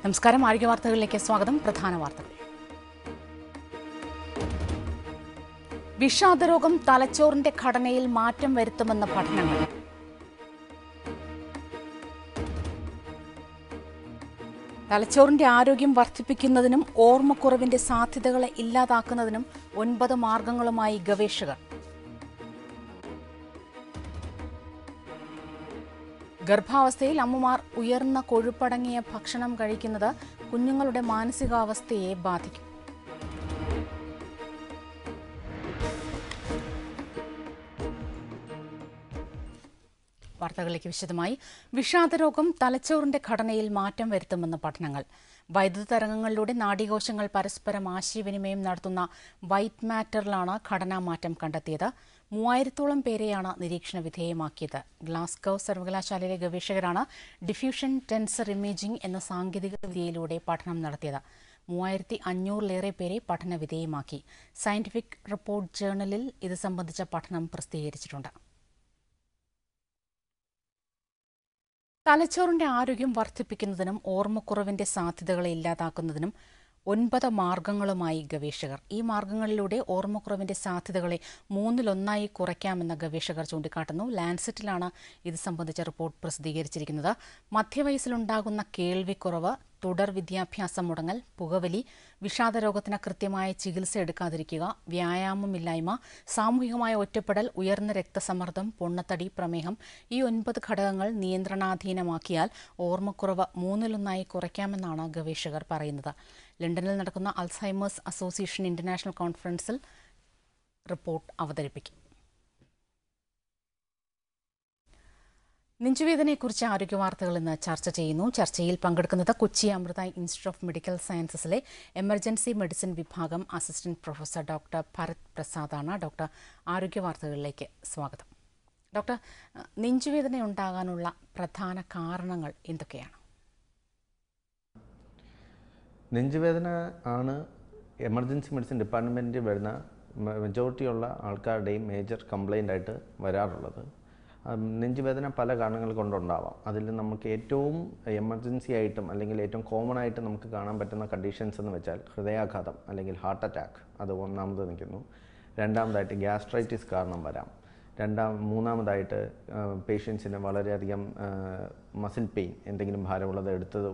നമസ്കാരം. ആരോഗ്യ വാർത്തകളിലേക്ക് സ്വാഗതം. പ്രധാന വാർത്തകൾ. വിഷാദരോഗം തലച്ചോറിന്റെ ഘടനയിൽ മാറ്റം വരുത്തുമെന്ന പഠനങ്ങൾ. തലച്ചോറിന്റെ ആരോഗ്യം വർദ്ധിപ്പിക്കുന്നതിനും ഓർമ്മക്കുറവിന്റെ സാധ്യതകളെ ഇല്ലാതാക്കുന്നതിനും 9 മാർഗങ്ങളുമായി ഗവേഷകർ. ഗർഭാവസ്ഥയിൽ അമ്മമാർ ഉയർന്ന കൊഴുപ്പടങ്ങിയ ഭക്ഷണം കഴിക്കുന്നത് കുഞ്ഞുങ്ങളുടെ മാനസികാവസ്ഥയെ ബാധിക്കും. വാർത്തകളിലേക്ക് വിശദമായി. വിഷാദരോഗം തലച്ചോറിന്റെ ഘടനയിൽ മാറ്റം വരുത്തുമെന്ന് പഠനങ്ങൾ. വൈദ്യുത തരംഗങ്ങളിലൂടെ നാഡീകോശങ്ങൾ പരസ്പരം ആശയവിനിമയം നടത്തുന്ന വൈറ്റ് മാറ്ററിലാണ് ഘടനാമാറ്റം കണ്ടെത്തിയത്. 3000-ഓളം പേരെയാണ് നിരീക്ഷണ വിധേയമാക്കിയത്. ഗ്ലാസ്ഗോ സർവകലാശാലയിലെ ഗവേഷകരാണ് ഡിഫ്യൂഷൻ ടെൻസർ ഇമേജിംഗ് എന്ന സാങ്കേതിക വിദ്യയിലൂടെ പഠനം നടത്തിയത്. 3500-ലേറെ പേരെ പഠന വിധേയമാക്കി. സയന്റിഫിക് റിപ്പോർട്ട് ജേർണലിൽ ഇത് സംബന്ധിച്ച പഠനം പ്രസിദ്ധീകരിച്ചിട്ടുണ്ട്. തലച്ചോറിന്റെ ആരോഗ്യം വർദ്ധിപ്പിക്കുന്നതിനും ഓർമ്മക്കുറവിന്റെ സാധ്യതകളെ ഇല്ലാതാക്കുന്നതിനും 9 മാർഗങ്ങളുമായി ഗവേഷകർ. ഈ മാർഗങ്ങളിലൂടെ ഓർമ്മക്കുറവിന്റെ സാധ്യതകളെ 1/3 കുറയ്ക്കാമെന്ന് ഗവേഷകർ ചൂണ്ടിക്കാട്ടുന്നു. ലാൻസെറ്റിലാണ് ഇത് സംബന്ധിച്ച റിപ്പോർട്ട് പ്രസിദ്ധീകരിച്ചിരിക്കുന്നത്. മധ്യവയസ്സിലുണ്ടാകുന്ന കേൾവിക്കുറവ്, തുടർ വിദ്യാഭ്യാസ മുടങ്ങൽ, പുകവലി, വിഷാദരോഗത്തിന് കൃത്യമായ ചികിത്സ എടുക്കാതിരിക്കുക, വ്യായാമമില്ലായ്മ, സാമൂഹികമായ ഒറ്റപ്പെടൽ, ഉയർന്ന രക്തസമ്മർദ്ദം, പൊണ്ണത്തടി, പ്രമേഹം ഈ 9 ഘടകങ്ങൾ നിയന്ത്രണാധീനമാക്കിയാൽ ഓർമ്മക്കുറവ് 1/3 കുറയ്ക്കാമെന്നാണ് ഗവേഷകർ പറയുന്നത്. ലണ്ടനിൽ നടക്കുന്ന അൽസൈമേഴ്സ് അസോസിയേഷൻ ഇന്റർനാഷണൽ കോൺഫറൻസിൽ റിപ്പോർട്ട് അവതരിപ്പിക്കും. നെഞ്ചുവേദനയെക്കുറിച്ച് ആരോഗ്യ വാർത്തകൾ ഇന്ന് ചർച്ച ചെയ്യുന്നു. ചർച്ചയിൽ പങ്കെടുക്കുന്നത് Kochi Amrita institute of medical സയൻസസിലെ എമർജൻസി മെഡിസിൻ വിഭാഗം അസിസ്റ്റന്റ് പ്രൊഫസർ ഡോക്ടർ ഭരത് പ്രസാദാണ്. ഡോക്ടർ, ആരോഗ്യ വാർത്തകളിലേക്ക് സ്വാഗതം. ഡോക്ടർ, നെഞ്ചുവേദന ഉണ്ടാകാനുള്ള പ്രധാന കാരണങ്ങൾ എന്തൊക്കെയാണ്? നെഞ്ചുവേദന ആണ് എമർജൻസി മെഡിസിൻ ഡിപ്പാർട്ട്മെൻറ്റിൽ വരുന്ന മെജോറിറ്റിയുള്ള ആൾക്കാരുടെയും മേജർ കംപ്ലൈൻ്റ് ആയിട്ട് വരാറുള്ളത്. നെഞ്ചുവേദന പല കാരണങ്ങൾ കൊണ്ടുണ്ടാവാം. അതിൽ നമുക്ക് ഏറ്റവും എമർജൻസി ആയിട്ടും അല്ലെങ്കിൽ ഏറ്റവും കോമൺ ആയിട്ട് നമുക്ക് കാണാൻ പറ്റുന്ന കണ്ടീഷൻസ് എന്ന് വെച്ചാൽ ഹൃദയാഘാതം അല്ലെങ്കിൽ ഹാർട്ട് അറ്റാക്ക്, അത് ഒന്നാമത് നിൽക്കുന്നു. രണ്ടാമതായിട്ട് ഗ്യാസ്ട്രൈറ്റിസ് കാരണം വരാം. മൂന്നാമതായിട്ട് പേഷ്യൻസിന് വളരെയധികം മസിൽ പെയിൻ, എന്തെങ്കിലും ഭാരമുള്ളത്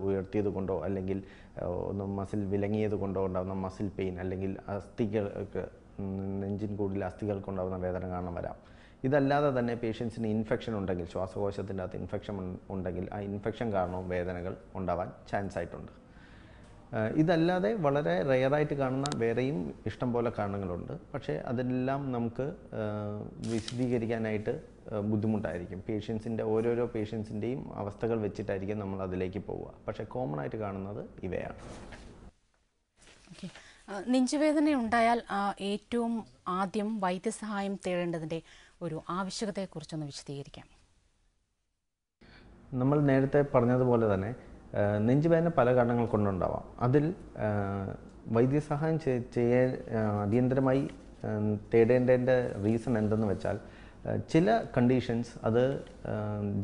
ഉയർത്തിയത് കൊണ്ടോ അല്ലെങ്കിൽ ഒന്ന് മസിൽ വിലങ്ങിയത് കൊണ്ടോ ഉണ്ടാകുന്ന മസിൽ പെയിൻ, അല്ലെങ്കിൽ അസ്ഥികൾക്ക് നെഞ്ചിൻ കൂടുതൽ അസ്ഥികൾക്കുണ്ടാകുന്ന വേദന കാരണം വരാം. ഇതല്ലാതെ തന്നെ പേഷ്യൻസിന് ഇൻഫെക്ഷൻ ഉണ്ടെങ്കിൽ, ശ്വാസകോശത്തിൻ്റെ അകത്ത് ഇൻഫെക്ഷൻ ഉണ്ടെങ്കിൽ ആ ഇൻഫെക്ഷൻ കാരണവും വേദനകൾ ഉണ്ടാവാൻ ചാൻസ് ആയിട്ടുണ്ട്. ഇതല്ലാതെ വളരെ റെയറായിട്ട് കാണുന്ന വേറെയും ഇഷ്ടംപോലെ കാരണങ്ങളുണ്ട്. പക്ഷേ അതെല്ലാം നമുക്ക് വിശദീകരിക്കാനായിട്ട് ബുദ്ധിമുട്ടായിരിക്കും. ഓരോരോ പേഷ്യൻസിൻ്റെയും അവസ്ഥകൾ വെച്ചിട്ടായിരിക്കും നമ്മൾ അതിലേക്ക് പോവുക. പക്ഷേ കോമൺ ആയിട്ട് കാണുന്നത് ഇവയാണ്. നെഞ്ചുവേദന ഉണ്ടായാൽ ഏറ്റവും ആദ്യം വൈദ്യസഹായം തേടേണ്ടതിൻ്റെ ഒരു ആവശ്യകതയെക്കുറിച്ചൊന്ന് വിശദീകരിക്കാം. നമ്മൾ നേരത്തെ പറഞ്ഞതുപോലെ തന്നെ നെഞ്ചുവേദന പല കാരണങ്ങൾ കൊണ്ടുണ്ടാവാം. അതിൽ വൈദ്യസഹായം ചെയ്യാൻ അടിയന്തരമായി തേടേണ്ടതിൻ്റെ റീസൺ എന്തെന്ന് വെച്ചാൽ, ചില കണ്ടീഷൻസ് അത്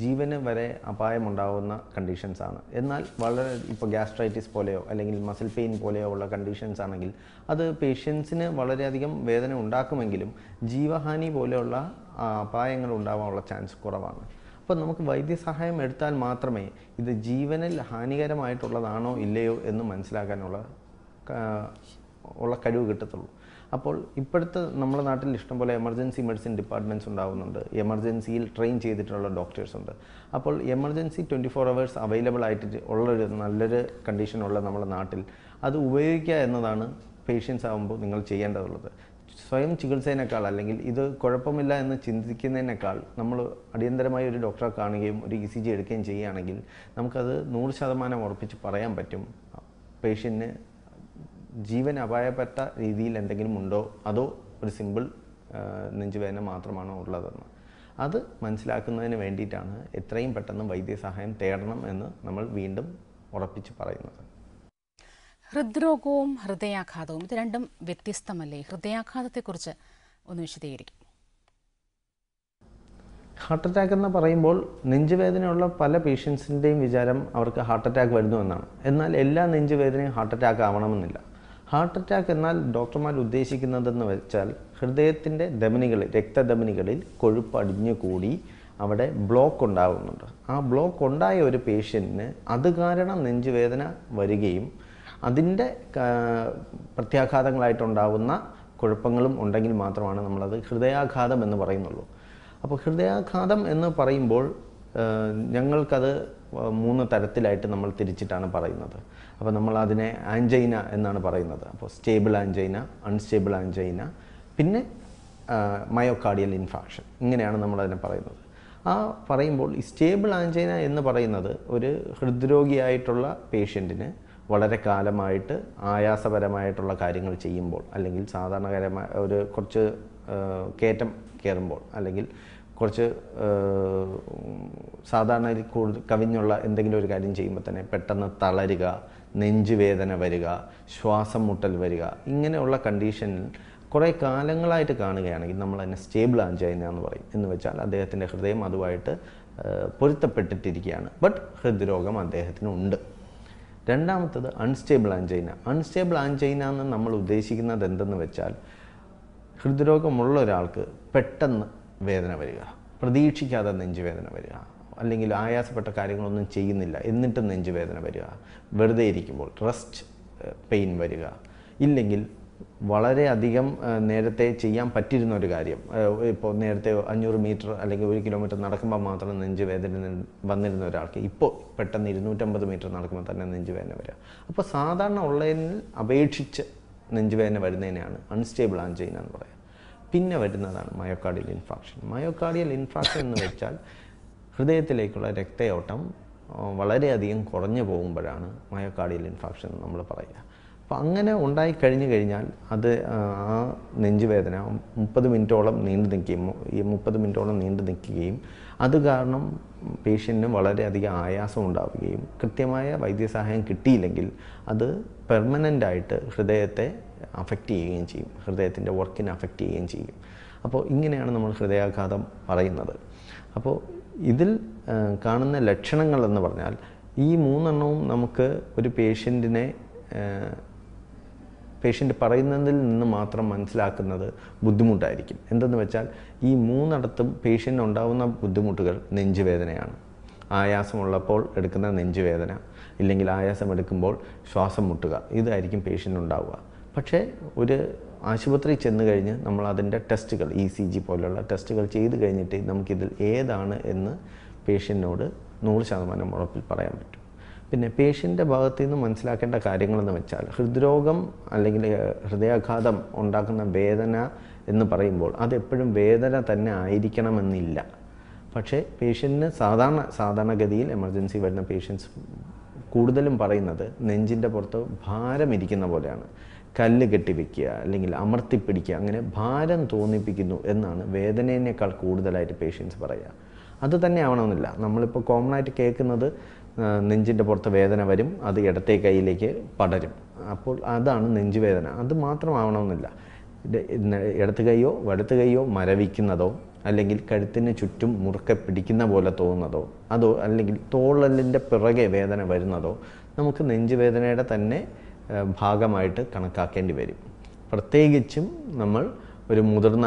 ജീവന് വരെ അപായമുണ്ടാകുന്ന കണ്ടീഷൻസാണ്. എന്നാൽ ഇപ്പോൾ ഗ്യാസ്ട്രൈറ്റിസ് പോലെയോ അല്ലെങ്കിൽ മസിൽ പെയിൻ പോലെയോ ഉള്ള കണ്ടീഷൻസ് ആണെങ്കിൽ അത് പേഷ്യൻസിന് വളരെയധികം വേദന ഉണ്ടാക്കുമെങ്കിലും ജീവഹാനി പോലെയുള്ള അപായങ്ങൾ ഉണ്ടാകാനുള്ള ചാൻസ് കുറവാണ്. അപ്പോൾ നമുക്ക് വൈദ്യസഹായം എടുത്താൽ മാത്രമേ ഇത് ജീവനിൽ ഹാനികരമായിട്ടുള്ളതാണോ ഇല്ലയോ എന്ന് മനസ്സിലാക്കാനുള്ള കഴിവ് കിട്ടത്തുള്ളൂ. അപ്പോൾ ഇപ്പോഴത്തെ നമ്മുടെ നാട്ടിൽ ഇഷ്ടംപോലെ എമർജൻസി മെഡിസിൻ ഡിപ്പാർട്ട്മെൻറ്റ്സ് ഉണ്ടാകുന്നുണ്ട്. എമർജൻസിയിൽ ട്രെയിൻ ചെയ്തിട്ടുള്ള ഡോക്ടേഴ്സ് ഉണ്ട്. അപ്പോൾ എമർജൻസി 24 hours അവൈലബിൾ ആയിട്ട് ഉള്ളൊരു നല്ലൊരു കണ്ടീഷനുള്ള നമ്മുടെ നാട്ടിൽ അത് ഉപയോഗിക്കുക എന്നതാണ് പേഷ്യൻസ് ആകുമ്പോൾ നിങ്ങൾ ചെയ്യേണ്ടതുള്ളത്. സ്വയം ചികിത്സേനേക്കാൾ അല്ലെങ്കിൽ ഇത് കുഴപ്പമില്ല എന്ന് ചിന്തിക്കുന്നതിനേക്കാൾ നമ്മൾ അടിയന്തരമായി ഒരു ഡോക്ടറെ കാണുകയും ഒരു ECG എടുക്കുകയും ചെയ്യുകയാണെങ്കിൽ നമുക്കത് 100% ഉറപ്പിച്ച് പറയാൻ പറ്റും പേഷ്യൻറ്റിന് ജീവൻ അപായപ്പെട്ട രീതിയിൽ എന്തെങ്കിലും ഉണ്ടോ അതോ ഒരു സിമ്പിൾ നെഞ്ചുവേദന മാത്രമാണോ ഉള്ളതെന്ന്. അത് മനസ്സിലാക്കുന്നതിന് വേണ്ടിയിട്ടാണ് എത്രയും പെട്ടെന്ന് വൈദ്യസഹായം തേടണം എന്ന് നമ്മൾ വീണ്ടും ഉറപ്പിച്ച് പറയുന്നത്. ഹൃദ്രോഗവും ഹൃദയാഘാതവും ഇത് രണ്ടും വ്യത്യസ്തമല്ലേ? ഹൃദയാഘാതത്തെക്കുറിച്ച് ഒന്ന് വിശദീകരിക്കും. ഹാർട്ട് അറ്റാക്ക് എന്ന് പറയുമ്പോൾ നെഞ്ചുവേദനയുള്ള പല പേഷ്യൻസിൻ്റെയും വിചാരം അവർക്ക് ഹാർട്ട് അറ്റാക്ക് വരുന്നു എന്നാണ്. എന്നാൽ എല്ലാ നെഞ്ചുവേദനയും ഹാർട്ട് അറ്റാക്ക് ആവണമെന്നില്ല. ഹാർട്ട് അറ്റാക്ക് എന്നാൽ ഡോക്ടർമാർ ഉദ്ദേശിക്കുന്നതെന്ന് വെച്ചാൽ ഹൃദയത്തിൻ്റെ ധമനികളിൽ, രക്തധമനികളിൽ കൊഴുപ്പ് അടിഞ്ഞു കൂടി അവിടെ ബ്ലോക്ക് ഉണ്ടാകുന്നുണ്ട്. ആ ബ്ലോക്ക് ഉണ്ടായ ഒരു പേഷ്യൻറ്റിന് അത് കാരണം നെഞ്ചുവേദന വരികയും അതിൻ്റെ പ്രത്യാഘാതങ്ങളായിട്ടുണ്ടാകുന്ന കുഴപ്പങ്ങളും ഉണ്ടെങ്കിൽ മാത്രമാണ് നമ്മളത് ഹൃദയാഘാതം എന്ന് പറയുന്നുള്ളൂ. അപ്പോൾ ഹൃദയാഘാതം എന്ന് പറയുമ്പോൾ ഞങ്ങൾക്കത് 3 തരത്തിലായിട്ട് നമ്മൾ തിരിച്ചിട്ടാണ് പറയുന്നത്. അപ്പോൾ നമ്മൾ അതിനെ ആൻജൈന എന്നാണ് പറയുന്നത്. അപ്പോൾ സ്റ്റേബിൾ ആൻജൈന, അൺസ്റ്റേബിൾ ആൻജൈന, പിന്നെ മയോകാർഡിയൽ ഇൻഫാക്ഷൻ, ഇങ്ങനെയാണ് നമ്മളതിനെ പറയുന്നത്. ആ പറയുമ്പോൾ ഈ സ്റ്റേബിൾ ആൻജൈന എന്ന് പറയുന്നത് ഒരു ഹൃദ്രോഗിയായിട്ടുള്ള പേഷ്യൻറ്റിന് വളരെ കാലമായിട്ട് ആയാസപരമായിട്ടുള്ള കാര്യങ്ങൾ ചെയ്യുമ്പോൾ, അല്ലെങ്കിൽ സാധാരണകരമായ ഒരു കുറച്ച് കയറ്റം കയറുമ്പോൾ, അല്ലെങ്കിൽ കുറച്ച് സാധാരണ കവിഞ്ഞുള്ള എന്തെങ്കിലും ഒരു കാര്യം ചെയ്യുമ്പോൾ തന്നെ പെട്ടെന്ന് തളരുക, നെഞ്ചുവേദന വരിക, ശ്വാസം മുട്ടൽ വരിക, ഇങ്ങനെയുള്ള കണ്ടീഷനിൽ കുറേ കാലങ്ങളായിട്ട് കാണുകയാണെങ്കിൽ നമ്മൾ അതിനെ സ്റ്റേബിൾ ആൻജൈന എന്ന് പറയും. എന്ന് വെച്ചാൽ അദ്ദേഹത്തിൻ്റെ ഹൃദയം അതുമായിട്ട് പൊരുത്തപ്പെട്ടിട്ടിരിക്കുകയാണ്, ബട്ട് ഹൃദ്രോഗം അദ്ദേഹത്തിനുണ്ട്. രണ്ടാമത്തത് അൺസ്റ്റേബിൾ ആൻജൈന. അൺസ്റ്റേബിൾ ആൻജൈന എന്ന് നമ്മൾ ഉദ്ദേശിക്കുന്നത് എന്തെന്ന് വെച്ചാൽ ഹൃദ്രോഗമുള്ള ഒരാൾക്ക് പെട്ടെന്ന് വേദന വരിക, പ്രതീക്ഷിക്കാതെ നെഞ്ചുവേദന വരിക, അല്ലെങ്കിൽ ആയാസപ്പെട്ട കാര്യങ്ങളൊന്നും ചെയ്യുന്നില്ല എന്നിട്ടും നെഞ്ചുവേദന വരിക, വെറുതെ ഇരിക്കുമ്പോൾ റെസ്റ്റ് പെയിൻ വരിക, ഇല്ലെങ്കിൽ വളരെയധികം നേരത്തെ ചെയ്യാൻ പറ്റിയിരുന്ന ഒരു കാര്യം, ഇപ്പോൾ നേരത്തെ 500 മീറ്റർ അല്ലെങ്കിൽ 1 കിലോമീറ്റർ നടക്കുമ്പോൾ മാത്രം നെഞ്ചുവേദന വന്നിരുന്ന ഒരാൾക്ക് ഇപ്പോൾ പെട്ടെന്ന് 250 മീറ്റർ നടക്കുമ്പോൾ തന്നെ നെഞ്ചുവേദന വരിക. അപ്പോൾ സാധാരണ ഉള്ളതിൽ അപേക്ഷിച്ച് നെഞ്ചുവേദന വരുന്നതിനെയാണ് അൺസ്റ്റേബിൾ ആൻജൈന എന്ന് പറയുക. പിന്നെ വരുന്നതാണ് മയോകാർഡിയൽ ഇൻഫാക്ഷൻ. മയോകാർഡിയൽ ഇൻഫാക്ഷൻ എന്ന് വെച്ചാൽ ഹൃദയത്തിലേക്കുള്ള രക്തയോട്ടം വളരെയധികം കുറഞ്ഞു പോകുമ്പോഴാണ് മയോകാർഡിയൽ ഇൻഫാക്ഷൻ എന്ന് നമ്മൾ പറയുക. അപ്പോൾ അങ്ങനെ ഉണ്ടായിക്കഴിഞ്ഞു കഴിഞ്ഞാൽ അത് ആ നെഞ്ചുവേദന 30 മിനിറ്റോളം നീണ്ടു നിൽക്കുകയും അത് കാരണം പേഷ്യൻറ്റിന് വളരെയധികം ആയാസം ഉണ്ടാവുകയും കൃത്യമായ വൈദ്യസഹായം കിട്ടിയില്ലെങ്കിൽ അത് പെർമനൻ്റായിട്ട് ഹൃദയത്തെ അഫക്റ്റ് ചെയ്യുകയും ചെയ്യും, ഹൃദയത്തിൻ്റെ വർക്കിനെ അഫക്റ്റ് ചെയ്യുകയും ചെയ്യും. അപ്പോൾ ഇങ്ങനെയാണ് നമ്മൾ ഹൃദയാഘാതം പറയുന്നത്. അപ്പോൾ ഇതിൽ കാണുന്ന ലക്ഷണങ്ങളെന്ന് പറഞ്ഞാൽ ഈ 3 എണ്ണവും നമുക്ക് ഒരു പേഷ്യൻ്റ് പറയുന്നതിൽ നിന്ന് മാത്രം മനസ്സിലാക്കുന്നത് ബുദ്ധിമുട്ടായിരിക്കും. എന്തെന്ന് വെച്ചാൽ ഈ 3 പേഷ്യൻ്റ് ഉണ്ടാകുന്ന ബുദ്ധിമുട്ടുകൾ നെഞ്ചുവേദനയാണ്. ആയാസമുള്ളപ്പോൾ എടുക്കുന്ന നെഞ്ചുവേദന, ഇല്ലെങ്കിൽ ആയാസം എടുക്കുമ്പോൾ ശ്വാസം മുട്ടുക, ഇതായിരിക്കും പേഷ്യൻ്റ് ഉണ്ടാവുക. പക്ഷേ ഒരു ആശുപത്രി ചെന്ന് കഴിഞ്ഞ് നമ്മൾ അതിൻ്റെ ടെസ്റ്റുകൾ, ECG പോലുള്ള ടെസ്റ്റുകൾ ചെയ്ത് കഴിഞ്ഞിട്ട് നമുക്കിതിൽ ഏതാണ് എന്ന് പേഷ്യൻറ്റിനോട് 100% ഉറപ്പിൽ പറയാൻ പറ്റും. പിന്നെ പേഷ്യൻ്റെ ഭാഗത്തു നിന്ന് മനസ്സിലാക്കേണ്ട കാര്യങ്ങളെന്ന് വെച്ചാൽ ഹൃദ്രോഗം അല്ലെങ്കിൽ ഹൃദയാഘാതം ഉണ്ടാക്കുന്ന വേദന എന്ന് പറയുമ്പോൾ അതെപ്പോഴും വേദന തന്നെ ആയിരിക്കണമെന്നില്ല. പക്ഷേ പേഷ്യൻറ്റിന് സാധാരണഗതിയിൽ എമർജൻസി വരുന്ന പേഷ്യൻസ് കൂടുതലും പറയുന്നത് നെഞ്ചിൻ്റെ പുറത്ത് ഭാരം ഇരിക്കുന്ന പോലെയാണ്, കല്ല് കെട്ടിവെക്കുക അല്ലെങ്കിൽ അമർത്തിപ്പിടിക്കുക, അങ്ങനെ ഭാരം തോന്നിപ്പിക്കുന്നു എന്നാണ് വേദനയേക്കാൾ കൂടുതലായിട്ട് പേഷ്യൻസ് പറയുക. അത് തന്നെ ആവണമെന്നില്ല. നമ്മളിപ്പോൾ കോമൺ ആയിട്ട് കേൾക്കുന്നത് നെഞ്ചിൻ്റെ പുറത്ത് വേദന വരും, അത് ഇടത്തെ കൈയിലേക്ക് പടരും, അപ്പോൾ അതാണ് നെഞ്ചുവേദന. അത് മാത്രമാവണമെന്നില്ല. ഇടത്ത് കൈയോ വലത്ത് കൈയോ മരവിക്കുന്നതോ, അല്ലെങ്കിൽ കഴുത്തിന് ചുറ്റും മുറുക്കെ പിടിക്കുന്ന പോലെ തോന്നുന്നതോ, അതോ അല്ലെങ്കിൽ തോളലിൻ്റെ പിറകെ വേദന വരുന്നതോ നമുക്ക് നെഞ്ചുവേദനയുടെ തന്നെ ഭാഗമായിട്ട് കണക്കാക്കേണ്ടി വരും. പ്രത്യേകിച്ചും നമ്മൾ ഒരു മുതിർന്ന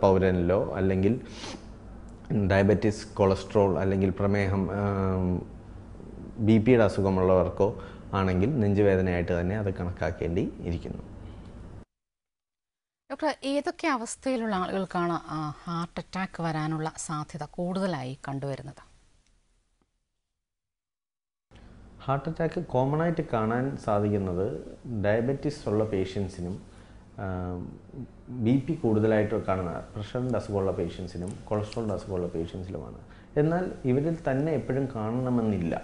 പൗരനിലോ അല്ലെങ്കിൽ ഡയബറ്റിസ്, കൊളസ്ട്രോൾ അല്ലെങ്കിൽ പ്രമേഹം, BP യുടെ അസുഖമുള്ളവർക്കോ ആണെങ്കിൽ നെഞ്ചുവേദനയായിട്ട് തന്നെ അത് കണക്കാക്കേണ്ടി ഇരിക്കുന്നു. ഡോക്ടർ, ഏതൊക്കെ അവസ്ഥയിലുള്ള ആളുകൾക്കാണ് ഹാർട്ട് അറ്റാക്ക് വരാനുള്ള സാധ്യത കൂടുതലായി കണ്ടുവരുന്നത്? ഹാർട്ട് അറ്റാക്ക് കോമൺ ആയിട്ട് കാണാൻ സാധിക്കുന്നത് ഡയബറ്റിസ് ഉള്ള പേഷ്യൻസിനും BP കൂടുതലായിട്ട് കാണുന്ന പ്രഷറിൻ്റെ അസുഖമുള്ള പേഷ്യൻസിനും കൊളസ്ട്രോളിൻ്റെ അസുഖമുള്ള പേഷ്യൻസിലുമാണ്. എന്നാൽ ഇവരിൽ തന്നെ എപ്പോഴും കാണണമെന്നില്ല.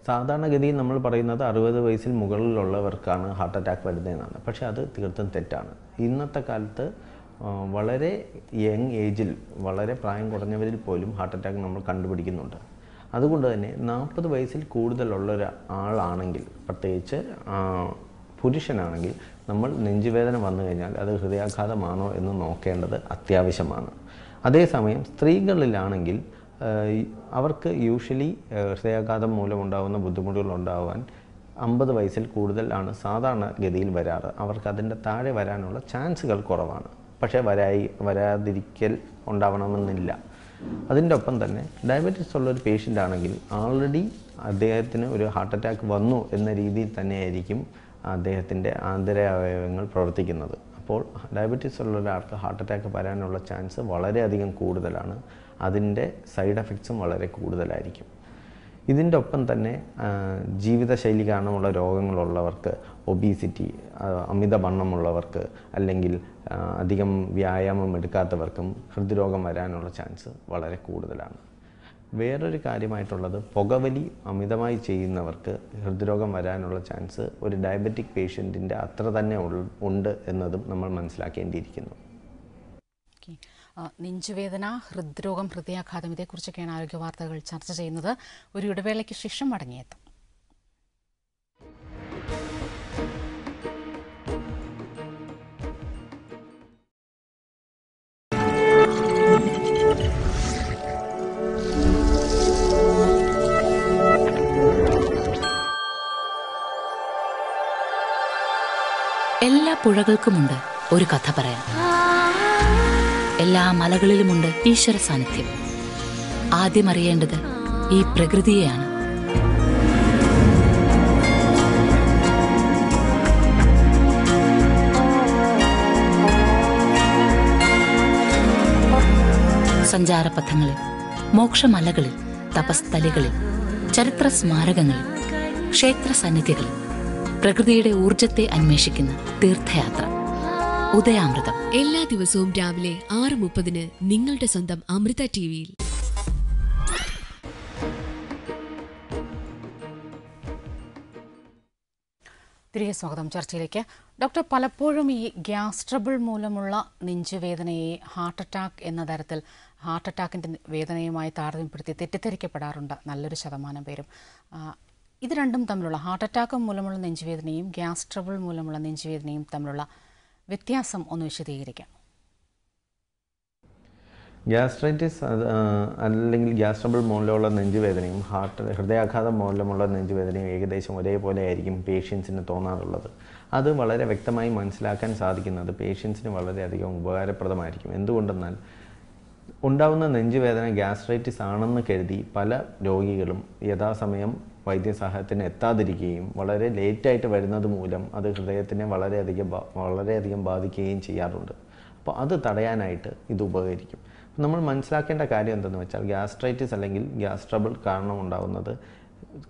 സാധാരണഗതിയിൽ നമ്മൾ പറയുന്നത് 60 വയസ്സിൽ മുകളിലുള്ളവർക്കാണ് ഹാർട്ട് അറ്റാക്ക് വരുന്നതെന്നാണ്. പക്ഷേ അത് തീർത്തും തെറ്റാണ്. ഇന്നത്തെ കാലത്ത് വളരെ യങ് ഏജിൽ, വളരെ പ്രായം കുറഞ്ഞവരിൽ പോലും ഹാർട്ട് അറ്റാക്ക് നമ്മൾ കണ്ടുപിടിക്കുന്നുണ്ട്. അതുകൊണ്ട് തന്നെ 40 വയസ്സിൽ കൂടുതലുള്ള ഒരാളാണെങ്കിൽ, പ്രത്യേകിച്ച് പുരുഷനാണെങ്കിൽ, നമ്മൾ നെഞ്ചുവേദന വന്നു കഴിഞ്ഞാൽ അത് ഹൃദയാഘാതമാണോ എന്ന് നോക്കേണ്ടത് അത്യാവശ്യമാണ്. അതേസമയം സ്ത്രീകളിലാണെങ്കിൽ അവർക്ക് യൂഷ്വലി ഹൃദയാഘാതം മൂലമുണ്ടാകുന്ന ബുദ്ധിമുട്ടുകൾ ഉണ്ടാകാൻ 50 വയസ്സിൽ കൂടുതലാണ് സാധാരണ ഗതിയിൽ വരാറ്. അവർക്ക് അതിൻ്റെ താഴെ വരാനുള്ള ചാൻസുകൾ കുറവാണ്. പക്ഷേ വരാതിരിക്കൽ ഉണ്ടാവണമെന്നില്ല. അതിൻ്റെ ഒപ്പം തന്നെ ഡയബറ്റീസ് ഉള്ളൊരു പേഷ്യൻ്റ് ആണെങ്കിൽ ആൾറെഡി അദ്ദേഹത്തിന് ഒരു ഹാർട്ട് അറ്റാക്ക് വന്നു എന്ന രീതിയിൽ തന്നെയായിരിക്കും അദ്ദേഹത്തിൻ്റെ ആന്തരാവയവങ്ങൾ പ്രവർത്തിക്കുന്നത്. അപ്പോൾ ഡയബറ്റീസ് ഉള്ള ഒരാൾക്ക് ഹാർട്ട് അറ്റാക്ക് വരാനുള്ള ചാൻസ് വളരെയധികം കൂടുതലാണ്. അതിൻ്റെ സൈഡ് എഫക്ട്സും വളരെ കൂടുതലായിരിക്കും. ഇതിൻ്റെ ഒപ്പം തന്നെ ജീവിതശൈലി കാരണമുള്ള രോഗങ്ങളുള്ളവർക്ക്, ഒബീസിറ്റി, അമിതവണ്ണമുള്ളവർക്ക്, അല്ലെങ്കിൽ അധികം വ്യായാമം എടുക്കാത്തവർക്കും ഹൃദ്രോഗം വരാനുള്ള ചാൻസ് വളരെ കൂടുതലാണ്. വേറൊരു കാര്യമായിട്ടുള്ളത്, പുകവലി അമിതമായി ചെയ്യുന്നവർക്ക് ഹൃദ്രോഗം വരാനുള്ള ചാൻസ് ഒരു ഡയബറ്റിക് പേഷ്യൻറ്റിൻ്റെ അത്ര തന്നെ ഉണ്ട് എന്നതും നമ്മൾ മനസ്സിലാക്കേണ്ടിയിരിക്കുന്നു. നെഞ്ചുവേദന, ഹൃദ്രോഗം, ഹൃദയാഘാതം, ഇതേക്കുറിച്ചൊക്കെയാണ് ആരോഗ്യ വാർത്തകൾ ചർച്ച ചെയ്യുന്നത്. ഒരു ഇടവേളയ്ക്ക് ശേഷം മടങ്ങിയെത്തും. എല്ലാ പുഴകൾക്കുമുണ്ട് ഒരു കഥ പറയാൻ. എല്ലാ മലകളിലുമുണ്ട് ഈശ്വര സാന്നിധ്യം. ആദ്യം അറിയേണ്ടത് ഈ പ്രകൃതിയെയാണ്. സഞ്ചാരപഥങ്ങളിൽ, മോക്ഷമലകളിൽ, തപസ്ഥലികളിൽ, ചരിത്ര സ്മാരകങ്ങളിൽ, ക്ഷേത്ര സന്നിധികളിൽ പ്രകൃതിയുടെ ഊർജത്തെ അന്വേഷിക്കുന്ന തീർത്ഥയാത്ര ഉദയാമൃതം. എല്ലാ ദിവസവും രാവിലെ 6:30 നിങ്ങളുടെ സ്വന്തം അമൃത ടിവിയിൽ. തിരികെ സ്വാഗതം ചർച്ചയിലേക്ക്. ഡോക്ടർ, പലപ്പോഴും ഈ ഗ്യാസ് ട്രബിൾ മൂലമുള്ള നെഞ്ചുവേദനയെ ഹാർട്ട് അറ്റാക്ക് എന്ന തരത്തിൽ ഹാർട്ട് അറ്റാക്കിൻ്റെ വേദനയുമായി താരതമ്യപ്പെടുത്തി തെറ്റിദ്ധരിക്കപ്പെടാറുണ്ട് നല്ലൊരു ശതമാനം പേരും. ഇത് രണ്ടും തമ്മിലുള്ള, ഹാർട്ട് അറ്റാക്ക് മൂലമുള്ള നെഞ്ചുവേദനയും ഗ്യാസ് ട്രബിൾ മൂലമുള്ള നെഞ്ചുവേദനയും തമ്മിലുള്ള വ്യത്യാസം ഒന്ന് വിശദീകരിക്കാം. ഗ്യാസ്ട്രൈറ്റിസ് അല്ലെങ്കിൽ ഗ്യാസ് ട്രബിൾ മൂലമുള്ള നെഞ്ചുവേദനയും ഹൃദയാഘാതം മൂലമുള്ള നെഞ്ചുവേദനയും ഏകദേശം ഒരേപോലെ ആയിരിക്കും പേഷ്യൻസിന് തോന്നാറുള്ളത്. അത് വളരെ വ്യക്തമായി മനസ്സിലാക്കാൻ സാധിക്കുന്നത് പേഷ്യൻസിന് വളരെയധികം ഉപകാരപ്രദമായിരിക്കും. എന്തുകൊണ്ടെന്നാൽ ഉണ്ടാകുന്ന നെഞ്ചുവേദന ഗ്യാസ്ട്രൈറ്റിസ് ആണെന്ന് കരുതി പല രോഗികളും യഥാസമയം വൈദ്യസഹായത്തിന് എത്താതിരിക്കുകയും വളരെ ലേറ്റായിട്ട് വരുന്നത് മൂലം അത് ഹൃദയത്തിനെ വളരെയധികം ബാധിക്കുകയും ചെയ്യാറുണ്ട്. അപ്പോൾ അത് തടയാനായിട്ട് ഇത് ഉപകരിക്കും. നമ്മൾ മനസ്സിലാക്കേണ്ട കാര്യം എന്തെന്ന് വെച്ചാൽ, ഗ്യാസ്ട്രൈറ്റിസ് അല്ലെങ്കിൽ ഗ്യാസ് ട്രബിൾ കാരണം ഉണ്ടാകുന്നത്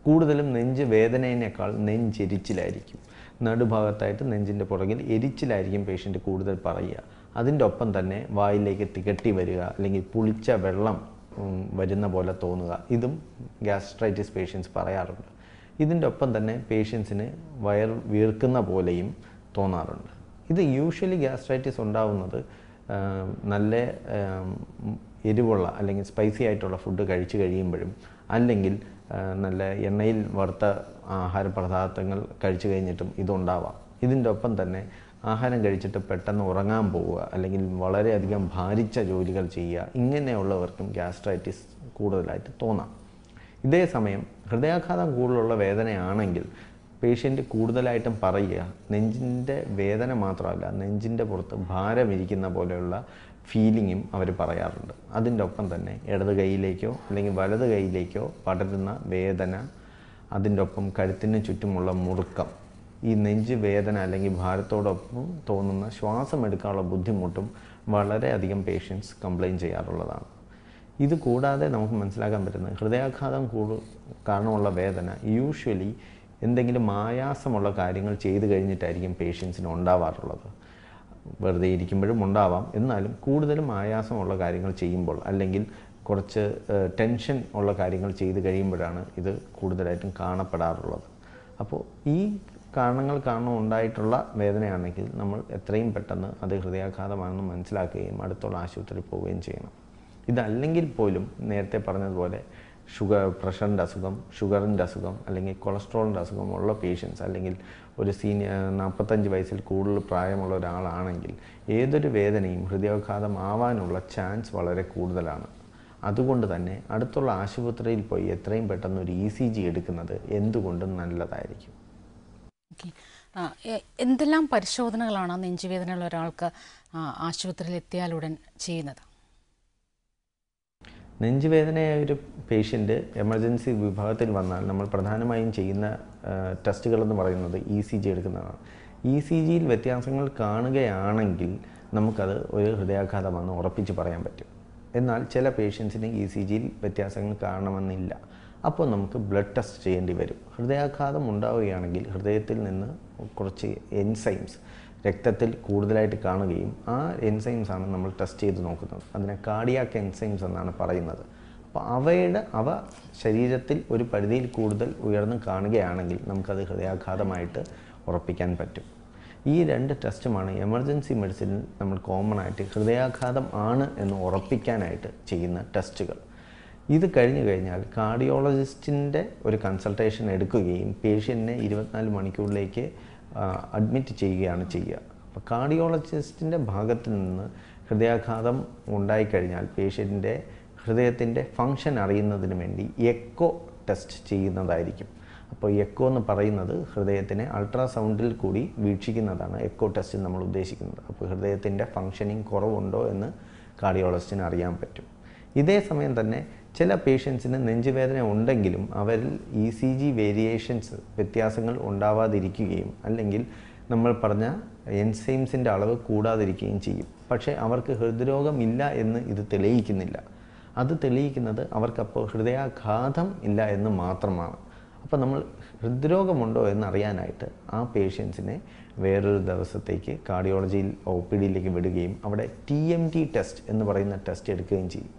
കൂടുതലും നെഞ്ച് വേദനയേക്കാൾ നെഞ്ചെരിച്ചിലായിരിക്കും. നടുഭാഗത്തായിട്ട് നെഞ്ചിൻ്റെ പുറകിൽ എരിച്ചിലായിരിക്കും പേഷ്യൻ്റ് കൂടുതൽ പറയുക. അതിൻ്റെ ഒപ്പം തന്നെ വായിലേക്ക് തികട്ടി വരിക, അല്ലെങ്കിൽ പുളിച്ച വെള്ളം വരുന്ന പോലെ തോന്നുക, ഇതും ഗ്യാസ്ട്രൈറ്റിസ് പേഷ്യൻസ് പറയാറുണ്ട്. ഇതിൻ്റെ ഒപ്പം തന്നെ പേഷ്യൻസിന് വയർ വീർക്കുന്ന പോലെയും തോന്നാറുണ്ട്. ഇത് യൂഷ്വലി ഗ്യാസ്ട്രൈറ്റിസ് ഉണ്ടാവുന്നത് നല്ല എരിവുള്ള അല്ലെങ്കിൽ സ്പൈസി ആയിട്ടുള്ള ഫുഡ് കഴിച്ചു കഴിയുമ്പോഴും, അല്ലെങ്കിൽ നല്ല എണ്ണയിൽ വറുത്ത ആഹാര പദാർത്ഥങ്ങൾ കഴിച്ചു കഴിഞ്ഞിട്ടും ഇതുണ്ടാവാം. ഇതിൻ്റെ ഒപ്പം തന്നെ ആഹാരം കഴിച്ചിട്ട് പെട്ടെന്ന് ഉറങ്ങാൻ പോവുക, അല്ലെങ്കിൽ വളരെയധികം ഭാരിച്ച ജോലികൾ ചെയ്യുക, ഇങ്ങനെയുള്ളവർക്കും ഗ്യാസ്ട്രൈറ്റിസ് കൂടുതലായിട്ട് തോന്നാം. ഇതേ സമയം ഹൃദയാഘാതം കൂടുതലുള്ള വേദനയാണെങ്കിൽ പേഷ്യൻ്റ് കൂടുതലായിട്ടും പറയുക നെഞ്ചിൻ്റെ വേദന മാത്രമല്ല, നെഞ്ചിൻ്റെ പുറത്ത് ഭാരമിരിക്കുന്ന പോലെയുള്ള ഫീലിങ്ങും അവർ പറയാറുണ്ട്. അതിൻ്റെ ഒപ്പം തന്നെ ഇടത് കൈയിലേക്കോ അല്ലെങ്കിൽ വലത് കൈയിലേക്കോ പടരുന്ന വേദന, അതിൻ്റെ ഒപ്പം കഴുത്തിന് ചുറ്റുമുള്ള മുറുക്കം, ഈ നെഞ്ച് വേദന അല്ലെങ്കിൽ ഭാരത്തോടൊപ്പം തോന്നുന്ന ശ്വാസം എടുക്കാനുള്ള ബുദ്ധിമുട്ടും വളരെയധികം പേഷ്യൻസ് കംപ്ലയിൻറ്റ് ചെയ്യാറുള്ളതാണ്. ഇത് കൂടാതെ നമുക്ക് മനസ്സിലാക്കാൻ പറ്റുന്നത് ഹൃദയാഘാതം കാരണമുള്ള വേദന യൂഷ്വലി എന്തെങ്കിലും ആയാസമുള്ള കാര്യങ്ങൾ ചെയ്തു കഴിഞ്ഞിട്ടായിരിക്കും പേഷ്യൻസിന് ഉണ്ടാവാറുള്ളത്. വെറുതെ ഇരിക്കുമ്പോഴും ഉണ്ടാവാം, എന്നാലും കൂടുതലും ആയാസമുള്ള കാര്യങ്ങൾ ചെയ്യുമ്പോൾ അല്ലെങ്കിൽ കുറച്ച് ടെൻഷൻ ഉള്ള കാര്യങ്ങൾ ചെയ്തു കഴിയുമ്പോഴാണ് ഇത് കൂടുതലായിട്ടും കാണപ്പെടാറുള്ളത്. അപ്പോൾ ഈ കാരണങ്ങൾ കാരണം ഉണ്ടായിട്ടുള്ള വേദനയാണെങ്കിൽ നമ്മൾ എത്രയും പെട്ടെന്ന് അത് ഹൃദയാഘാതമാണെന്ന് മനസ്സിലാക്കുകയും അടുത്തുള്ള ആശുപത്രിയിൽ പോവുകയും ചെയ്യണം. ഇതല്ലെങ്കിൽ പോലും നേരത്തെ പറഞ്ഞതുപോലെ പ്രഷറിൻ്റെ അസുഖം, ഷുഗറിൻ്റെ അസുഖം അല്ലെങ്കിൽ കൊളസ്ട്രോളിൻ്റെ അസുഖമുള്ള പേഷ്യൻസ്, അല്ലെങ്കിൽ ഒരു 45 വയസ്സിൽ കൂടുതൽ പ്രായമുള്ള ഒരാളാണെങ്കിൽ ഏതൊരു വേദനയും ഹൃദയാഘാതം ആവാനുള്ള ചാൻസ് വളരെ കൂടുതലാണ്. അതുകൊണ്ട് തന്നെ അടുത്തുള്ള ആശുപത്രിയിൽ പോയി എത്രയും പെട്ടെന്ന് ഒരു ECG എടുക്കുന്നത് എന്തുകൊണ്ടും നല്ലതായിരിക്കും. എന്തെല്ലാം പരിശോധനകളാണ് നെഞ്ചുവേദനയുള്ള ഒരാൾക്ക് ആശുപത്രിയിൽ എത്തിയാലുടൻ ചെയ്യുന്നത്? നെഞ്ചുവേദനയായ ഒരു പേഷ്യൻ്റ് എമർജൻസി വിഭാഗത്തിൽ വന്നാൽ നമ്മൾ പ്രധാനമായും ചെയ്യുന്ന ടെസ്റ്റുകളെന്ന് പറയുന്നത് ECG എടുക്കുന്നതാണ്. ECGയിൽ വ്യത്യാസങ്ങൾ കാണുകയാണെങ്കിൽ നമുക്കത് ഒരു ഹൃദയാഘാതമാണെന്ന് ഉറപ്പിച്ച് പറയാൻ പറ്റും. എന്നാൽ ചില പേഷ്യൻസിന് ECGയിൽ വ്യത്യാസങ്ങൾ കാണണമെന്നില്ല. അപ്പോൾ നമുക്ക് ബ്ലഡ് ടെസ്റ്റ് ചെയ്യേണ്ടി വരും. ഹൃദയാഘാതം ഉണ്ടാവുകയാണെങ്കിൽ ഹൃദയത്തിൽ നിന്ന് കുറച്ച് എൻസൈംസ് രക്തത്തിൽ കൂടുതലായിട്ട് കാണുകയും ആ എൻസൈംസാണ് നമ്മൾ ടെസ്റ്റ് ചെയ്ത് നോക്കുന്നത്. അതിനെ കാർഡിയാക് എൻസൈംസ് എന്നാണ് പറയുന്നത്. അപ്പോൾ അവ ശരീരത്തിൽ ഒരു പരിധിയിൽ കൂടുതൽ ഉയർന്ന് കാണുകയാണെങ്കിൽ നമുക്കത് ഹൃദയാഘാതമായിട്ട് ഉറപ്പിക്കാൻ പറ്റും. ഈ 2 ടെസ്റ്റുമാണ് എമർജൻസി മെഡിസിനിൽ നമ്മൾ കോമൺ ആയിട്ട് ഹൃദയാഘാതം ആണ് എന്ന് ഉറപ്പിക്കാനായിട്ട് ചെയ്യുന്ന ടെസ്റ്റുകൾ. ഇത് കഴിഞ്ഞു കഴിഞ്ഞാൽ കാർഡിയോളജിസ്റ്റിൻ്റെ ഒരു കൺസൾട്ടേഷൻ എടുക്കുകയും പേഷ്യൻറ്റിനെ 24 മണിക്കൂറിലേക്ക് അഡ്മിറ്റ് ചെയ്യുകയാണ് ചെയ്യുക. അപ്പോൾ കാർഡിയോളജിസ്റ്റിൻ്റെ ഭാഗത്ത് നിന്ന് ഹൃദയാഘാതം ഉണ്ടായിക്കഴിഞ്ഞാൽ പേഷ്യൻറ്റിൻ്റെ ഹൃദയത്തിൻ്റെ ഫങ്ഷൻ അറിയുന്നതിന് വേണ്ടി എക്കോ ടെസ്റ്റ് ചെയ്യുന്നതായിരിക്കും. അപ്പോൾ എക്കോ എന്ന് പറയുന്നത് ഹൃദയത്തിനെ അൾട്രാസൗണ്ടിൽ കൂടി വീക്ഷിക്കുന്നതാണ് എക്കോ ടെസ്റ്റിൽ നമ്മൾ ഉദ്ദേശിക്കുന്നത്. അപ്പോൾ ഹൃദയത്തിൻ്റെ ഫങ്ഷനിങ് കുറവുണ്ടോ എന്ന് കാർഡിയോളജിസ്റ്റിന് അറിയാൻ പറ്റും. ഇതേ സമയം തന്നെ ചില പേഷ്യൻസിന് നെഞ്ചുവേദന ഉണ്ടെങ്കിലും അവരിൽ ECG വേരിയേഷൻസ് വ്യത്യാസങ്ങൾ ഉണ്ടാവാതിരിക്കുകയും അല്ലെങ്കിൽ നമ്മൾ പറഞ്ഞ എൻസൈംസിൻ്റെ അളവ് കൂടാതിരിക്കുകയും ചെയ്യും. പക്ഷേ അവർക്ക് ഹൃദ്രോഗമില്ല എന്ന് ഇത് തെളിയിക്കുന്നില്ല. അത് തെളിയിക്കുന്നത് അവർക്കപ്പോൾ ഹൃദയാഘാതം ഇല്ല എന്ന് മാത്രമാണ്. അപ്പോൾ നമ്മൾ ഹൃദ്രോഗമുണ്ടോ എന്നറിയാനായിട്ട് ആ പേഷ്യൻസിനെ വേറൊരു ദിവസത്തേക്ക് കാർഡിയോളജിയിൽ OPDയിലേക്ക് വിടുകയും അവിടെ TMT ടെസ്റ്റ് എന്ന് പറയുന്ന ടെസ്റ്റ് എടുക്കുകയും ചെയ്യും.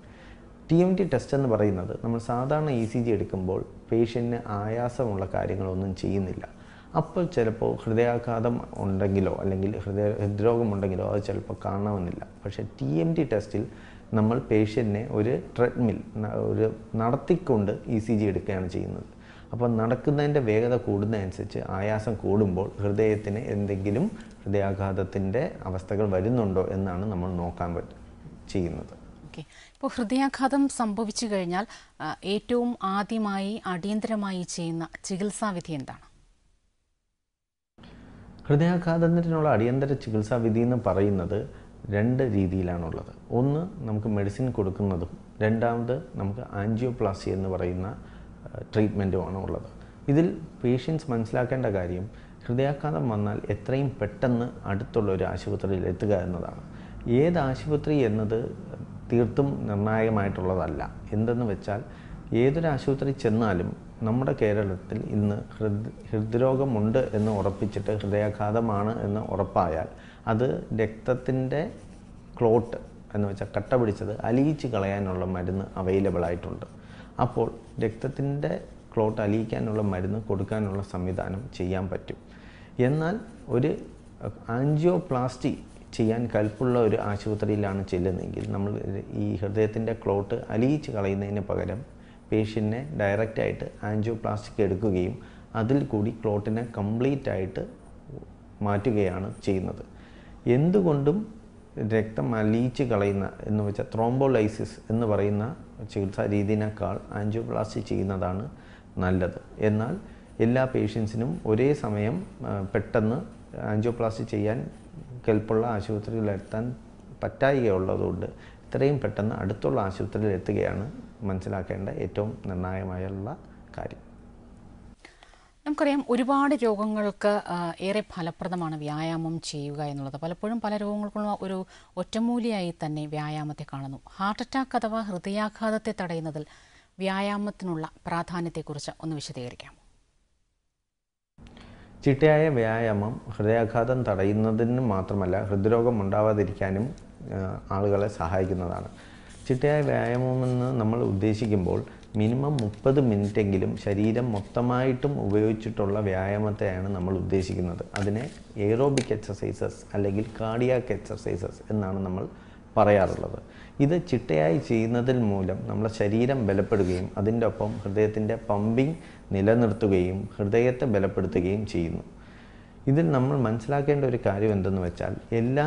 TMT ടെസ്റ്റ് എന്ന് പറയുന്നത് നമ്മൾ സാധാരണ ECG എടുക്കുമ്പോൾ പേഷ്യൻറ്റിന് ആയാസമുള്ള കാര്യങ്ങളൊന്നും ചെയ്യുന്നില്ല. അപ്പോൾ ചിലപ്പോൾ ഹൃദയാഘാതം ഉണ്ടെങ്കിലോ അല്ലെങ്കിൽ ഹൃദ്രോഗമുണ്ടെങ്കിലോ അത് ചിലപ്പോൾ കാണണമെന്നില്ല. പക്ഷേ TMT ടെസ്റ്റിൽ നമ്മൾ പേഷ്യൻറ്റിനെ ഒരു ട്രെഡ്മിൽ നടത്തിക്കൊണ്ട് ECG എടുക്കുകയാണ് ചെയ്യുന്നത്. അപ്പോൾ നടക്കുന്നതിൻ്റെ വേഗത കൂടുന്നതനുസരിച്ച് ആയാസം കൂടുമ്പോൾ ഹൃദയത്തിന് എന്തെങ്കിലും ഹൃദയാഘാതത്തിൻ്റെ അവസ്ഥകൾ വരുന്നുണ്ടോ എന്നാണ് നമ്മൾ നോക്കാൻ ചെയ്യുന്നത്. ഓക്കെ, ഇപ്പോൾ ഹൃദയാഘാതം സംഭവിച്ചു കഴിഞ്ഞാൽ ഏറ്റവും ആദ്യമായി അടിയന്തരമായി ചെയ്യുന്ന ചികിത്സാവിധി എന്താണ്? ഹൃദയാഘാതത്തിനുള്ള അടിയന്തര ചികിത്സാവിധി എന്ന് പറയുന്നത് 2 രീതിയിലാണുള്ളത്. ഒന്ന് നമുക്ക് മെഡിസിൻ കൊടുക്കുന്നതും രണ്ടാമത് നമുക്ക് ആൻജിയോപ്ലാസ്റ്റി എന്ന് പറയുന്ന ട്രീറ്റ്മെൻറ്റുമാണ് ഉള്ളത്. ഇതിൽ പേഷ്യൻസ് മനസ്സിലാക്കേണ്ട കാര്യം ഹൃദയാഘാതം വന്നാൽ എത്രയും പെട്ടെന്ന് അടുത്തുള്ള ഒരു ആശുപത്രിയിൽ എത്തുക എന്നതാണ്. ഏത് ആശുപത്രി എന്നത് തീർത്തും നിർണായകമായിട്ടുള്ളതല്ല. എന്തെന്ന് വെച്ചാൽ ഏതൊരു ആശുപത്രി ചെന്നാലും നമ്മുടെ കേരളത്തിൽ ഇന്ന് ഹൃദ്രോഗമുണ്ട് എന്ന് ഉറപ്പിച്ചിട്ട് ഹൃദയാഘാതമാണ് എന്ന് ഉറപ്പായാൽ അത് രക്തത്തിൻ്റെ ക്ലോട്ട് എന്ന് വെച്ചാൽ കട്ട പിടിച്ചത് അലിയിച്ച് കളയാനുള്ള മരുന്ന് അവൈലബിൾ ആയിട്ടുണ്ട്. അപ്പോൾ രക്തത്തിൻ്റെ ക്ലോട്ട് അലിയിക്കാനുള്ള മരുന്ന് കൊടുക്കാനുള്ള സംവിധാനം ചെയ്യാൻ പറ്റും. എന്നാൽ ഒരു ആൻജിയോപ്ലാസ്റ്റി ചെയ്യാൻ കൽപ്പുള്ള ഒരു ആശുപത്രിയിലാണ് ചെല്ലുന്നതെങ്കിൽ നമ്മൾ ഈ ഹൃദയത്തിൻ്റെ ക്ലോട്ട് അലിയിച്ച് കളയുന്നതിന് പകരം പേഷ്യൻറ്റിനെ ഡയറക്റ്റായിട്ട് ആൻജിയോപ്ലാസ്റ്റിക് എടുക്കുകയും അതിൽ കൂടി ക്ലോട്ടിനെ കംപ്ലീറ്റ് ആയിട്ട് മാറ്റുകയാണ് ചെയ്യുന്നത്. എന്തുകൊണ്ടും രക്തം അലിയിച്ച് കളയുന്ന എന്ന് വെച്ചാൽ ത്രോംബോലൈസിസ് എന്ന് പറയുന്ന ചികിത്സാ രീതിയിനേക്കാൾ ആൻജിയോപ്ലാസ്റ്റി ചെയ്യുന്നതാണ് നല്ലത്. എന്നാൽ എല്ലാ പേഷ്യൻസിനും ഒരേ സമയം പെട്ടെന്ന് ആൻജിയോപ്ലാസ്റ്റി ചെയ്യാൻ കെൽപ്പുള്ള ആശുപത്രിയിലെത്താൻ പറ്റായികയുള്ളതുകൊണ്ട് എത്രയും പെട്ടെന്ന് അടുത്തുള്ള ആശുപത്രിയിൽ എത്തുകയാണ് മനസ്സിലാക്കേണ്ട ഏറ്റവും നിർണായകമായുള്ള കാര്യം. നമുക്കറിയാം ഒരുപാട് രോഗങ്ങൾക്ക് ഏറെ ഫലപ്രദമാണ് വ്യായാമം ചെയ്യുക എന്നുള്ളത്. പലപ്പോഴും പല രോഗങ്ങൾക്കും ഒരു ഒറ്റമൂലിയായി തന്നെ വ്യായാമത്തെ കാണുന്നു. ഹാർട്ട് അറ്റാക്ക് അഥവാ ഹൃദയാഘാതത്തെ തടയുന്നതിൽ വ്യായാമത്തിനുള്ള പ്രാധാന്യത്തെക്കുറിച്ച് ഒന്ന് വിശദീകരിക്കാം. ചിട്ടയായ വ്യായാമം ഹൃദയാഘാതം തടയുന്നതിന് മാത്രമല്ല ഹൃദ്രോഗം ഉണ്ടാവാതിരിക്കാനും ആളുകളെ സഹായിക്കുന്നതാണ്. ചിട്ടയായ വ്യായാമമെന്ന് നമ്മൾ ഉദ്ദേശിക്കുമ്പോൾ മിനിമം 30 മിനിറ്റെങ്കിലും ശരീരം മൊത്തമായിട്ടും ഉപയോഗിച്ചിട്ടുള്ള വ്യായാമത്തെയാണ് നമ്മൾ ഉദ്ദേശിക്കുന്നത്. അതിനെ എയറോബിക് എക്സസൈസസ് അല്ലെങ്കിൽ കാർഡിയാക് എക്സസൈസസ് എന്നാണ് നമ്മൾ പറയാറുള്ളത്. ഇത് ചിട്ടയായി ചെയ്യുന്നതിൽ മൂലം നമ്മുടെ ശരീരം ബലപ്പെടുകയും അതിൻ്റെ ഒപ്പം ഹൃദയത്തിൻ്റെ പമ്പിങ് നിലനിർത്തുകയും ഹൃദയത്തെ ബലപ്പെടുത്തുകയും ചെയ്യുന്നു. ഇതിൽ നമ്മൾ മനസ്സിലാക്കേണ്ട ഒരു കാര്യം എന്തെന്ന് വെച്ചാൽ എല്ലാ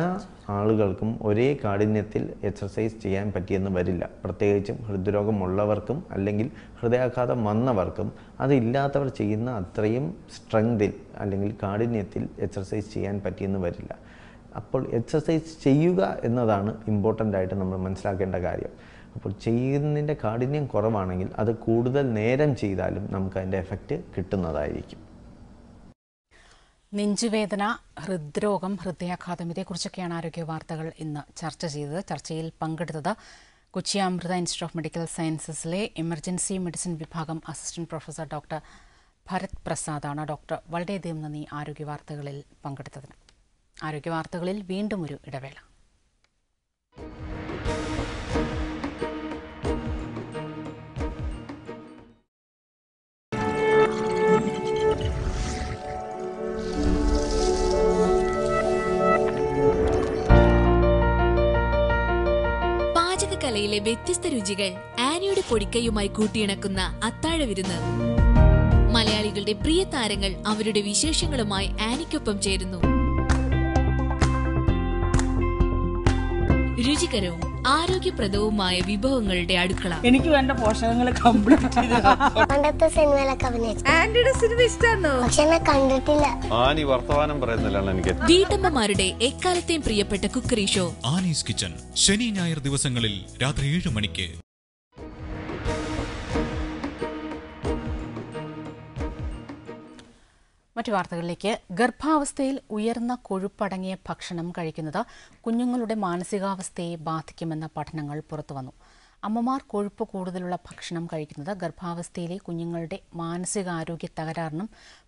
ആളുകൾക്കും ഒരേ കാഠിന്യത്തിൽ എക്സർസൈസ് ചെയ്യാൻ പറ്റിയെന്ന് വരില്ല. പ്രത്യേകിച്ചും ഹൃദ്രോഗമുള്ളവർക്കും അല്ലെങ്കിൽ ഹൃദയാഘാതം വന്നവർക്കും അതില്ലാത്തവർ ചെയ്യുന്ന അത്രയും സ്ട്രെങ്തിൽ അല്ലെങ്കിൽ കാഠിന്യത്തിൽ എക്സർസൈസ് ചെയ്യാൻ പറ്റിയെന്ന് വരില്ല. അപ്പോൾ എക്സർസൈസ് ചെയ്യുക എന്നതാണ് ഇമ്പോർട്ടൻ്റ് ആയിട്ട് നമ്മൾ മനസ്സിലാക്കേണ്ട കാര്യം. അപ്പോൾ ചെയ്യുന്നതിൻ്റെ കാഠിന്യം കുറവാണെങ്കിൽ അത് കൂടുതൽ നേരം ചെയ്താലും നമുക്ക് അതിൻ്റെ എഫക്റ്റ് കിട്ടുന്നതായിരിക്കും. നെഞ്ചുവേദന, ഹൃദ്രോഗം, ഹൃദയാഘാതം ഇതേക്കുറിച്ചൊക്കെയാണ് ആരോഗ്യ വാർത്തകൾ ഇന്ന് ചർച്ച ചെയ്തത്. ചർച്ചയിൽ പങ്കെടുത്തത് Kochi Amrita institute of medical സയൻസസിലെ എമർജൻസി മെഡിസിൻ വിഭാഗം അസിസ്റ്റന്റ് പ്രൊഫസർ ഡോക്ടർ ഭരത് പ്രസാദാണ്. ഡോക്ടർ വളരെയധികം നന്ദി ആരോഗ്യ വാർത്തകളിൽ പങ്കെടുത്തതിന്. ആരോഗ്യ വാർത്തകളിൽ വീണ്ടും ഒരു ഇടവേള. പാചകകലയിലെ വ്യത്യസ്ത രുചികൾ ആനിയുടെ പൊടിക്കൈയുമായി കൂട്ടിയിണക്കുന്ന അത്താഴ വിരുന്ന്. മലയാളികളുടെ പ്രിയ താരങ്ങൾ അവരുടെ വിശേഷങ്ങളുമായി ആനിക്കൊപ്പം ചേരുന്നു. രുചികരവും ആരോഗ്യപ്രദവുമായ വിഭവങ്ങളുടെ അടുക്കള. എനിക്ക് വേണ്ട പോഷകങ്ങൾ കംപ്ലീറ്റ് പണ്ടത്തെ സിനിമയിലൊക്കെ അഭിനയിച്ചു. ആന്റിയുടെ സിനിമ ഇഷ്ടമാണോ? പക്ഷെ എന്നെ കണ്ടിട്ടില്ല. ആനി വർത്തമാനം പറയുന്നില്ലാണ് എനിക്ക്. വീട്ടമ്മമാരുടെ എക്കാലത്തെയും പ്രിയപ്പെട്ട കുക്കറി ഷോ ആനീസ് കിച്ചൺ ശനി ഞായർ ദിവസങ്ങളിൽ രാത്രി 7 മണിക്ക്. മറ്റു വാർത്തകളിലേക്ക്. ഗർഭാവസ്ഥയിൽ ഉയർന്ന കൊഴുപ്പടങ്ങിയ ഭക്ഷണം കഴിക്കുന്നത് കുഞ്ഞുങ്ങളുടെ മാനസികാവസ്ഥയെ ബാധിക്കുമെന്ന പഠനങ്ങൾ പുറത്തുവന്നു. അമ്മമാർ കൊഴുപ്പ് കൂടുതലുള്ള ഭക്ഷണം കഴിക്കുന്നത് ഗർഭാവസ്ഥയിലെ കുഞ്ഞുങ്ങളുടെ മാനസികാരോഗ്യ തകരാറിനും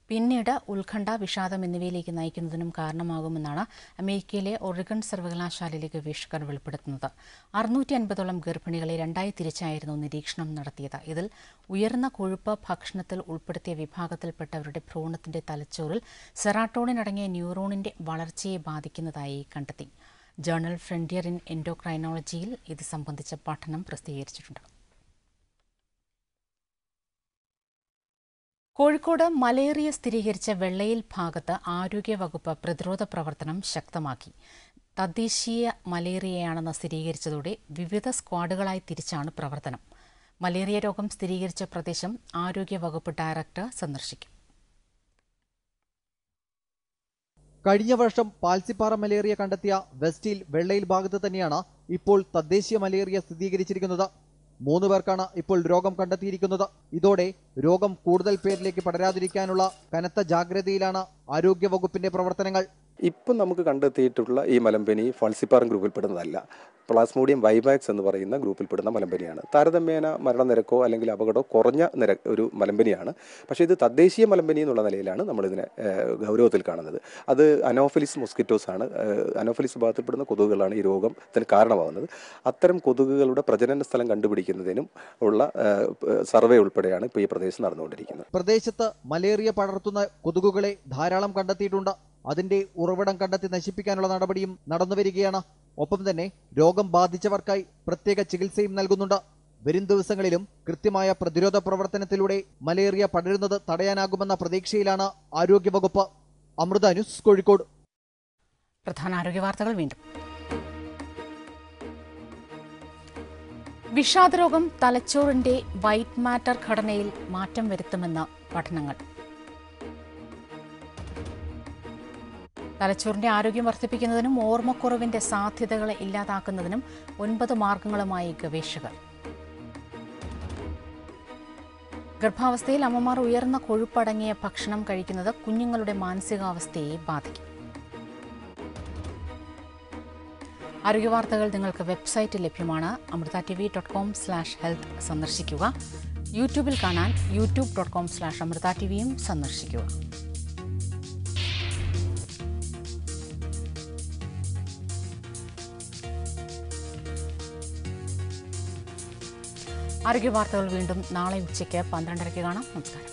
പിന്നീട് ഉത്കണ്ഠ, വിഷാദം എന്നിവയിലേക്ക് നയിക്കുന്നതിനും കാരണമാകുമെന്നാണ് അമേരിക്കയിലെ ഒറിഗൺ സർവകലാശാലയിലെ ഗവേഷകർ വെളിപ്പെടുത്തുന്നത്. 650ഓളം ഗർഭിണികളെ 2ആയി തിരിച്ചായിരുന്നു നിരീക്ഷണം നടത്തിയത്. ഇതിൽ ഉയർന്ന കൊഴുപ്പ് ഭക്ഷണത്തിൽ ഉൾപ്പെടുത്തിയ വിഭാഗത്തിൽപ്പെട്ടവരുടെ ഭ്രൂണത്തിന്റെ തലച്ചോറിൽ സെറാട്ടോണിൻ അടങ്ങിയ ന്യൂറോണിന്റെ വളർച്ചയെ ബാധിക്കുന്നതായി കണ്ടെത്തി. ജേർണൽ ഫ്രണ്ടിയർ ഇൻ എൻഡോക്രൈനോളജിയിൽ ഇത് സംബന്ധിച്ച പഠനം പ്രസിദ്ധീകരിച്ചിട്ടുണ്ട്. കോഴിക്കോട് മലേറിയ സ്ഥിരീകരിച്ച വെള്ളയിൽ ഭാഗത്ത് ആരോഗ്യവകുപ്പ് പ്രതിരോധ പ്രവർത്തനം ശക്തമാക്കി. തദ്ദേശീയ മലേറിയയാണെന്ന് സ്ഥിരീകരിച്ചതോടെ വിവിധ സ്ക്വാഡുകളായി തിരിച്ചാണ് പ്രവർത്തനം. മലേറിയ രോഗം സ്ഥിരീകരിച്ച പ്രദേശം ആരോഗ്യവകുപ്പ് ഡയറക്ടർ സന്ദർശിക്കും. കഴിഞ്ഞ വർഷം പാൽസിപ്പാറ മലേറിയ കണ്ടെത്തിയ വെസ്റ്റിൽ വെള്ളയിൽ ഭാഗത്ത് തന്നെയാണ് ഇപ്പോൾ തദ്ദേശീയ മലേറിയ സ്ഥിരീകരിച്ചിരിക്കുന്നത്. 3 പേർക്കാണ് ഇപ്പോൾ രോഗം കണ്ടെത്തിയിരിക്കുന്നത്. ഇതോടെ രോഗം കൂടുതൽ പേരിലേക്ക് പടരാതിരിക്കാനുള്ള കനത്ത ജാഗ്രതയിലാണ് ആരോഗ്യവകുപ്പിന്റെ പ്രവർത്തനങ്ങൾ. ഇപ്പം നമുക്ക് കണ്ടെത്തിയിട്ടുള്ള ഈ മലമ്പനി ഫാൾസിപ്പാറം ഗ്രൂപ്പിൽപ്പെടുന്നതല്ല. പ്ലാസ്മോഡിയം വൈവാക്സ് എന്ന് പറയുന്ന ഗ്രൂപ്പിൽപ്പെടുന്ന മലമ്പനിയാണ്. താരതമ്യേന മരണനിരക്കോ അല്ലെങ്കിൽ അപകടമോ കുറഞ്ഞ ഒരു മലമ്പനിയാണ്. പക്ഷേ ഇത് തദ്ദേശീയ മലമ്പനി എന്നുള്ള നിലയിലാണ് നമ്മളിതിനെ ഗൗരവത്തിൽ കാണുന്നത്. അത് അനോഫിലിസ് മൊസ്കിറ്റോസ് ആണ്. അനോഫിലിസ് വിഭാഗത്തിൽപ്പെടുന്ന കൊതുകുകളാണ് ഈ രോഗത്തിന് കാരണമാകുന്നത്. അത്തരം കൊതുകുകളുടെ പ്രജനന സ്ഥലം കണ്ടുപിടിക്കുന്നതിനും ഉള്ള സർവേ ഉൾപ്പെടെയാണ് ഇപ്പോൾ ഈ പ്രദേശത്ത് നടന്നുകൊണ്ടിരിക്കുന്നത്. പ്രദേശത്ത് മലേറിയ പടർത്തുന്ന കൊതുകുകളെ ധാരാളം കണ്ടെത്തിയിട്ടുണ്ട്. അതിന്റെ ഉറവിടം കണ്ടെത്തി നശിപ്പിക്കാനുള്ള നടപടിയും നടന്നുവരികയാണ്. ഒപ്പം തന്നെ രോഗം ബാധിച്ചവർക്കായി പ്രത്യേക ചികിത്സയും നൽകുന്നുണ്ട്. വരും ദിവസങ്ങളിലും കൃത്യമായ പ്രതിരോധ പ്രവർത്തനത്തിലൂടെ മലേറിയ പടരുന്നത് തടയാനാകുമെന്ന പ്രതീക്ഷയിലാണ് ആരോഗ്യവകുപ്പ്. അമൃത ന്യൂസ്, കോഴിക്കോട്. പ്രധാന ആരോഗ്യ വാർത്തകൾ വീണ്ടും. വിഷാദരോഗം തലച്ചോറിന്റെ വൈറ്റ് മാറ്റർ ഘടനയിൽ മാറ്റം വരുത്തുമെന്ന് പഠനങ്ങൾ. തലച്ചോറിന്റെ ആരോഗ്യം വർദ്ധിപ്പിക്കുന്നതിനും ഓർമ്മക്കുറവിന്റെ സാധ്യതകളെ ഇല്ലാതാക്കുന്നതിനും 9 മാർഗങ്ങളുമായി ഗവേഷകർ. ഗർഭാവസ്ഥയിൽ അമ്മമാർ ഉയർന്ന കൊഴുപ്പടങ്ങിയ ഭക്ഷണം കഴിക്കുന്നത് കുഞ്ഞുങ്ങളുടെ മാനസികാവസ്ഥയെ ബാധിക്കും. ആരോഗ്യവാർത്തകൾ നിങ്ങൾക്ക് വെബ്സൈറ്റിൽ ലഭ്യമാണ്. amritatv.com/health സന്ദർശിക്കുക. യൂട്യൂബിൽ കാണാൻ youtube.com/amritatv സന്ദർശിക്കുക. ആരോഗ്യ വാർത്തകൾ വീണ്ടും നാളെ ഉച്ചയ്ക്ക് 12:30 കാണാം. നമസ്കാരം.